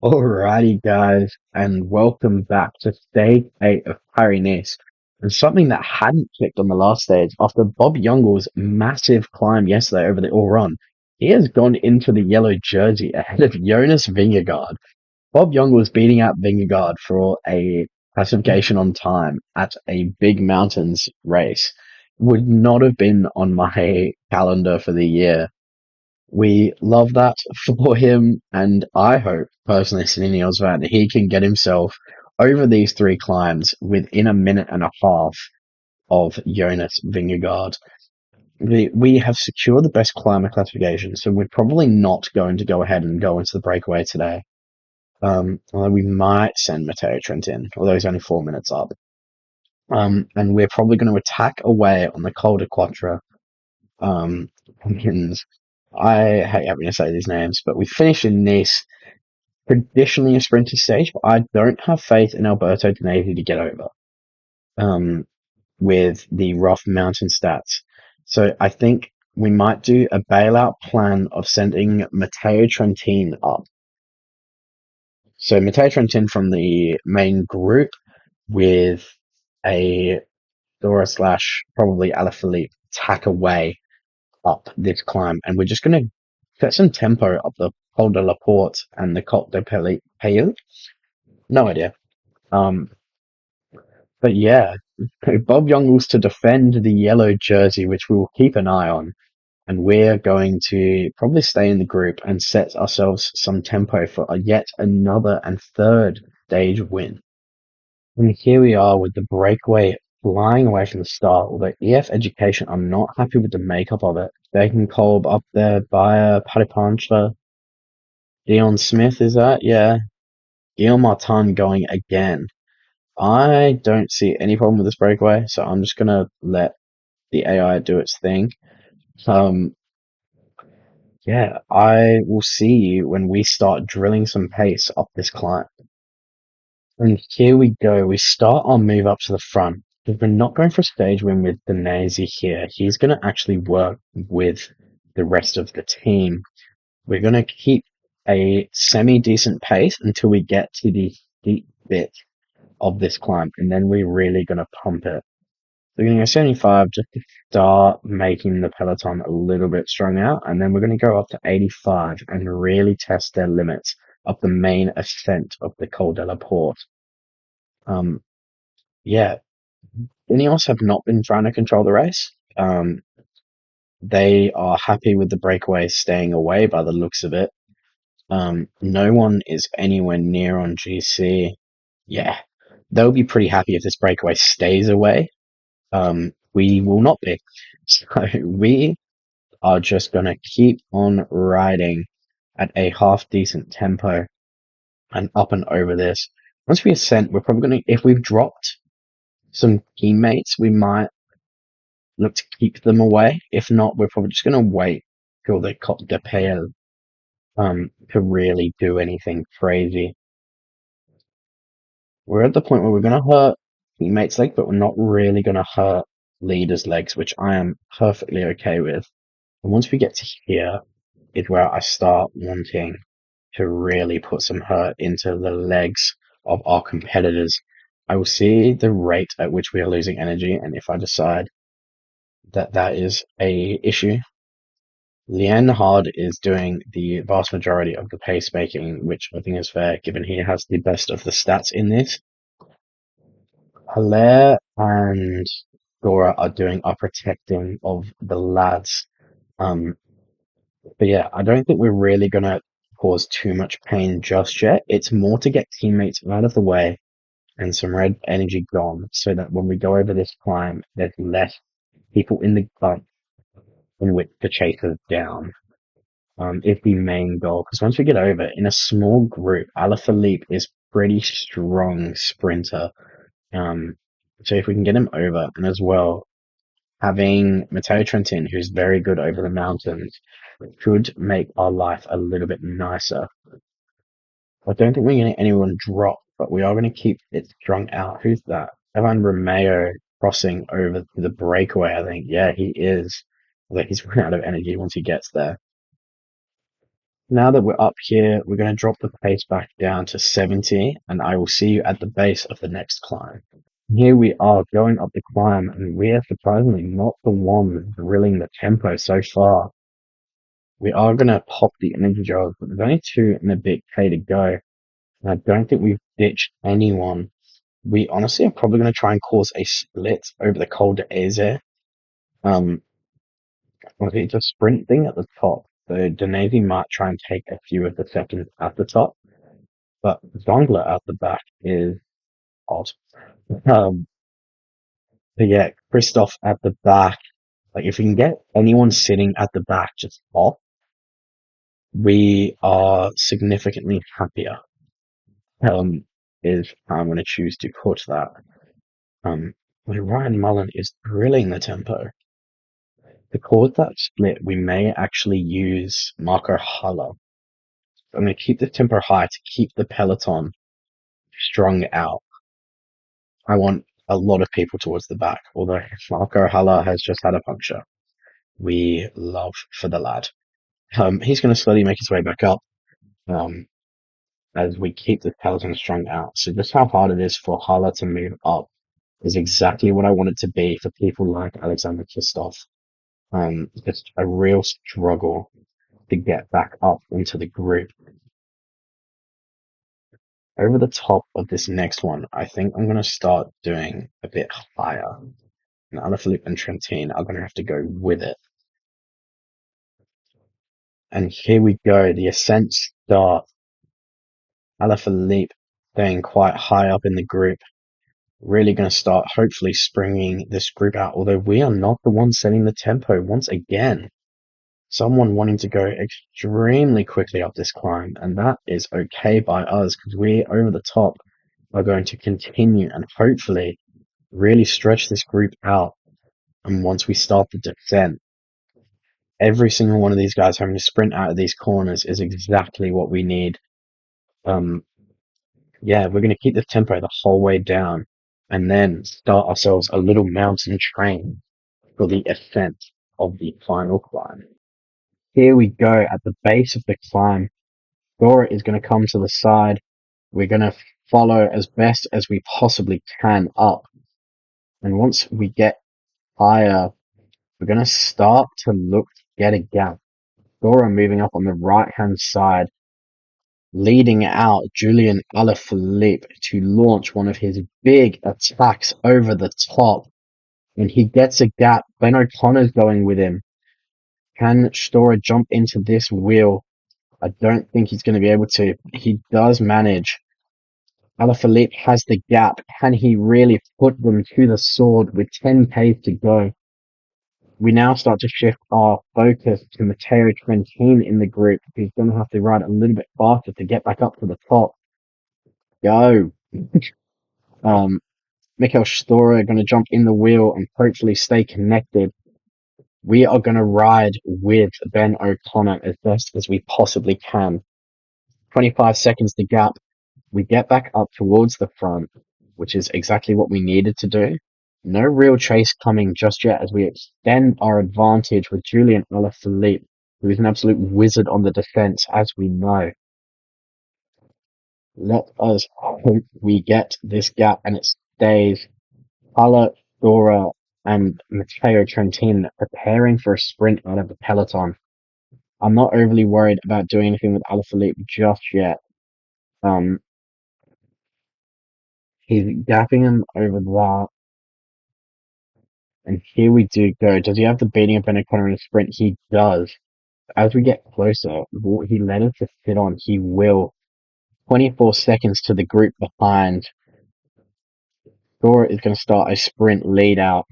Alrighty, guys, and welcome back to stage 8 of Paris-Nice. And something that hadn't clicked on the last stage, after Bob Youngle's massive climb yesterday over the all run, he has gone into the yellow jersey ahead of Jonas Vingegaard. Bob Youngle was beating out Vingegaard for a classification on time at a big mountains race. Would not have been on my calendar for the year. We love that for him, and I hope, personally, as an Ineos fan, that he can get himself over these three climbs within a minute and a half of Jonas Vingegaard. We have secured the best climber classification, so we're probably not going to go ahead and go into the breakaway today. Although we might send Matteo Trentin, although he's only 4 minutes up. And we're probably going to attack away on the Col de Quatre. Pumpkins. I hate having to say these names, but we finished in Nice, traditionally a sprinter stage, but I don't have faith in Alberto Danesi to get over um, with the rough mountain stats. So I think we might do a bailout plan of sending Matteo Trentin up. So Matteo Trentin from the main group with a Dora slash probably Alaphilippe tack away up this climb, and we're just going to set some tempo up the Col de la Porte and the Col de Pays. No idea. Um, but yeah, Bob Youngles to defend the yellow jersey, which we will keep an eye on, and we're going to probably stay in the group and set ourselves some tempo for a yet another and third stage win. And here we are with the breakaway flying away from the start. Although EF Education, I'm not happy with the makeup of it. Bacon Kolb up there, Bayer, Paripancha, Dion Smith, is that? Yeah. Guillaume Martin going again. I don't see any problem with this breakaway, so I'm just gonna let the AI do its thing. Um, yeah, I will see you when we start drilling some pace up this climb. And here we go. We start our move up to the front. Because we're not going for a stage win with Danesi here. He's going to actually work with the rest of the team. We're going to keep a semi-decent pace until we get to the steep bit of this climb, and then we're really going to pump it. We're going to go 75 just to start making the peloton a little bit strung out, and then we're going to go up to 85 and really test their limits up the main ascent of the Col de la Porte. Um, yeah, Ineos have not been trying to control the race. They are happy with the breakaway staying away by the looks of it. No one is anywhere near on GC. Yeah, they'll be pretty happy if this breakaway stays away. We will not be. So we are just going to keep on riding at a half decent tempo and up and over this. Once we ascend, we're probably going to, if we've dropped some teammates, we might look to keep them away. If not, we're probably just going to wait till the Cop de Pale to really do anything crazy. We're at the point where we're going to hurt teammates' legs, but we're not really going to hurt leaders' legs, which I am perfectly okay with. And once we get to here, is where I start wanting to really put some hurt into the legs of our competitors. I will see the rate at which we are losing energy, and if I decide that that is a issue, Leanne Hard is doing the vast majority of the pacemaking, which I think is fair, given he has the best of the stats in this. Hilaire and Dora are doing our protecting of the lads. Um, but yeah, I don't think we're really gonna cause too much pain just yet. It's more to get teammates out of the way and some red energy gone, so that when we go over this climb, there's less people in the bump in which to chase us down. Is the main goal. Because once we get over in a small group, Alaphilippe is pretty strong sprinter. Um, so if we can get him over, and as well having Matteo Trentin, who's very good over the mountains, could make our life a little bit nicer. I don't think we're going to get anyone drop, but we are going to keep it strung out. Who's that? Evan Romeo crossing over to the breakaway, I think. Yeah, he is. Although he's run out of energy once he gets there. Now that we're up here, we're going to drop the pace back down to 70, and I will see you at the base of the next climb. Here we are going up the climb, and we are surprisingly not the one drilling the tempo so far. We are going to pop the energy gels, but there's only 2 and a bit K to go. And I don't think we've ditched anyone. We honestly are probably going to try and cause a split over the Col d'Azur. Um, it's a sprint thing at the top. So Denezi might try and take a few of the seconds at the top, but Zongler at the back is odd. Um, so yeah, Christoph at the back. Like if we can get anyone sitting at the back just off, we are significantly happier. Um, is how I'm going to choose to put that. Where Ryan Mullen is drilling the tempo. To cause that split, we may actually use Marco Haller. I'm going to keep the tempo high to keep the peloton strung out. I want a lot of people towards the back, although Marco Haller has just had a puncture. We love for the lad. He's going to slowly make his way back up um, as we keep the peloton strung out. So just how hard it is for Haller to move up is exactly what I want it to be for people like Alexander Kristoff. Just a real struggle to get back up into the group. Over the top of this next one, I think I'm going to start doing a bit higher. And Alaphilippe and Trentin are going to have to go with it. And here we go. The ascent start. Alaphilippe staying quite high up in the group. Really going to start hopefully springing this group out. Although we are not the ones setting the tempo once again. Someone wanting to go extremely quickly up this climb. And that is okay by us because we over the top are going to continue and hopefully really stretch this group out. And once we start the descent, every single one of these guys having to sprint out of these corners is exactly what we need. Yeah, we're going to keep the tempo the whole way down and then start ourselves a little mountain train for the ascent of the final climb. Here we go at the base of the climb. Dora is going to come to the side. We're going to follow as best as we possibly can up. And once we get higher, we're going to start to look to get a gap. Dora moving up on the right-hand side, leading out Julian Alaphilippe to launch one of his big attacks over the top. And he gets a gap. Ben O'Connor's going with him. Can Stora jump into this wheel? I don't think he's going to be able to. He does manage. Alaphilippe has the gap. Can he really put them to the sword with 10Ks to go? We now start to shift our focus to Matteo Trentin in the group. He's going to have to ride a little bit faster to get back up to the top. Go. Um, Mikel Stora going to jump in the wheel and hopefully stay connected. We are going to ride with Ben O'Connor as best as we possibly can. 25 seconds to gap. We get back up towards the front, which is exactly what we needed to do. No real chase coming just yet as we extend our advantage with Julian Alaphilippe, who is an absolute wizard on the defense, as we know. Let us hope we get this gap and it stays. Hala, Dora, and Matteo Trentin preparing for a sprint out of the peloton. I'm not overly worried about doing anything with Alaphilippe just yet. He's gapping him over that. And here we do go. Does he have the beating of Ben O'Connor in a sprint? He does. As we get closer, what he let us to sit on, he will. 24 seconds to the group behind. Dora is going to start a sprint lead out.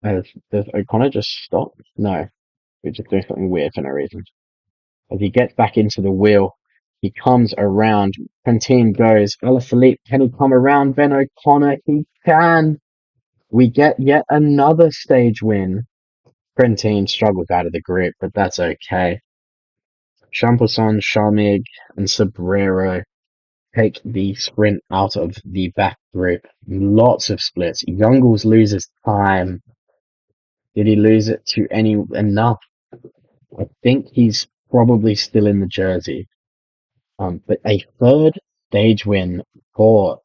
Does O'Connor just stop? No. We're just doing something weird for no reason. As he gets back into the wheel, he comes around. Trentin goes. Alaphilippe, can he come around Ben O'Connor? He can. We get yet another stage win. Trentin struggles out of the group, but that's okay. Champusson, Charmig, and Sobrero take the sprint out of the back group. Lots of splits. Youngles loses time. Did he lose it to enough? I think he's probably still in the jersey. But a third stage win for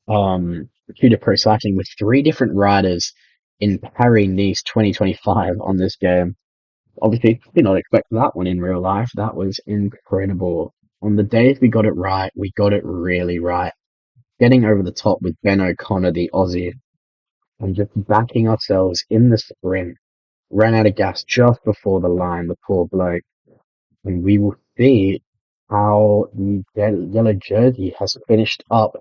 Tudor Pro Cycling with three different riders in Paris-Nice 2025 on this game. Obviously, did not expect that one in real life. That was incredible. On the days we got it right, we got it really right. Getting over the top with Ben O'Connor, the Aussie, and just backing ourselves in the sprint. Ran out of gas just before the line, the poor bloke. And we will see how the yellow jersey has finished up.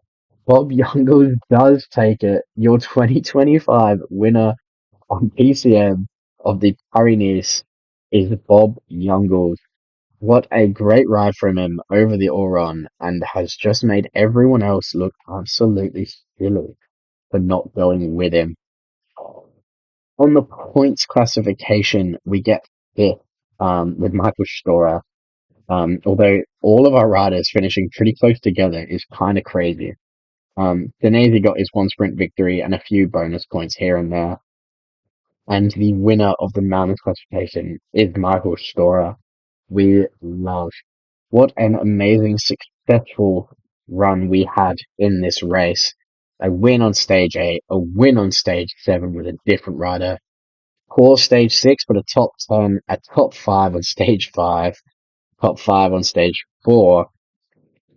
Bob Youngles does take it. Your 2025 winner on PCM of the Paris-Nice is Bob Youngles. What a great ride from him over the Oron, and has just made everyone else look absolutely silly for not going with him. On the points classification, we get fifth with Michael Storer. Although all of our riders finishing pretty close together is kind of crazy. Danese got his one sprint victory and a few bonus points here and there. And the winner of the mountains classification is Michael Storer. We love. What an amazing, successful run we had in this race. A win on stage 8, a win on stage 7 with a different rider. Poor stage 6, but a top 10, a top 5 on stage 5, top 5 on stage 4.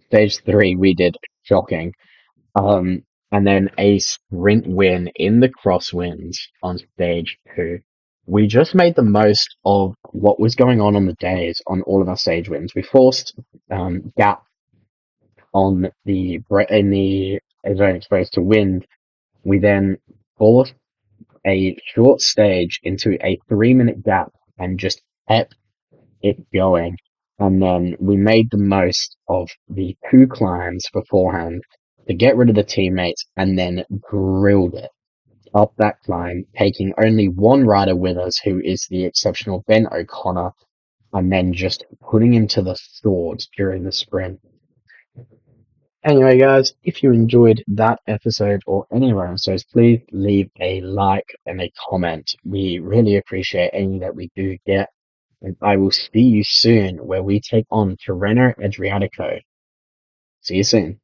Stage 3, we did shocking. Um, and then a sprint win in the crosswinds on stage 2. We just made the most of what was going on the days on all of our stage wins. We forced gap on in the zone exposed to wind. We then forced a short stage into a 3-minute gap and just kept it going. And then we made the most of the two climbs beforehand to get rid of the teammates and then grilled it up that climb, taking only one rider with us, who is the exceptional Ben O'Connor, and then just putting him to the sword during the sprint. Anyway, guys, if you enjoyed that episode or any of our episodes, please leave a like and a comment. We really appreciate any that we do get. And I will see you soon where we take on Tirreno Adriatico. See you soon.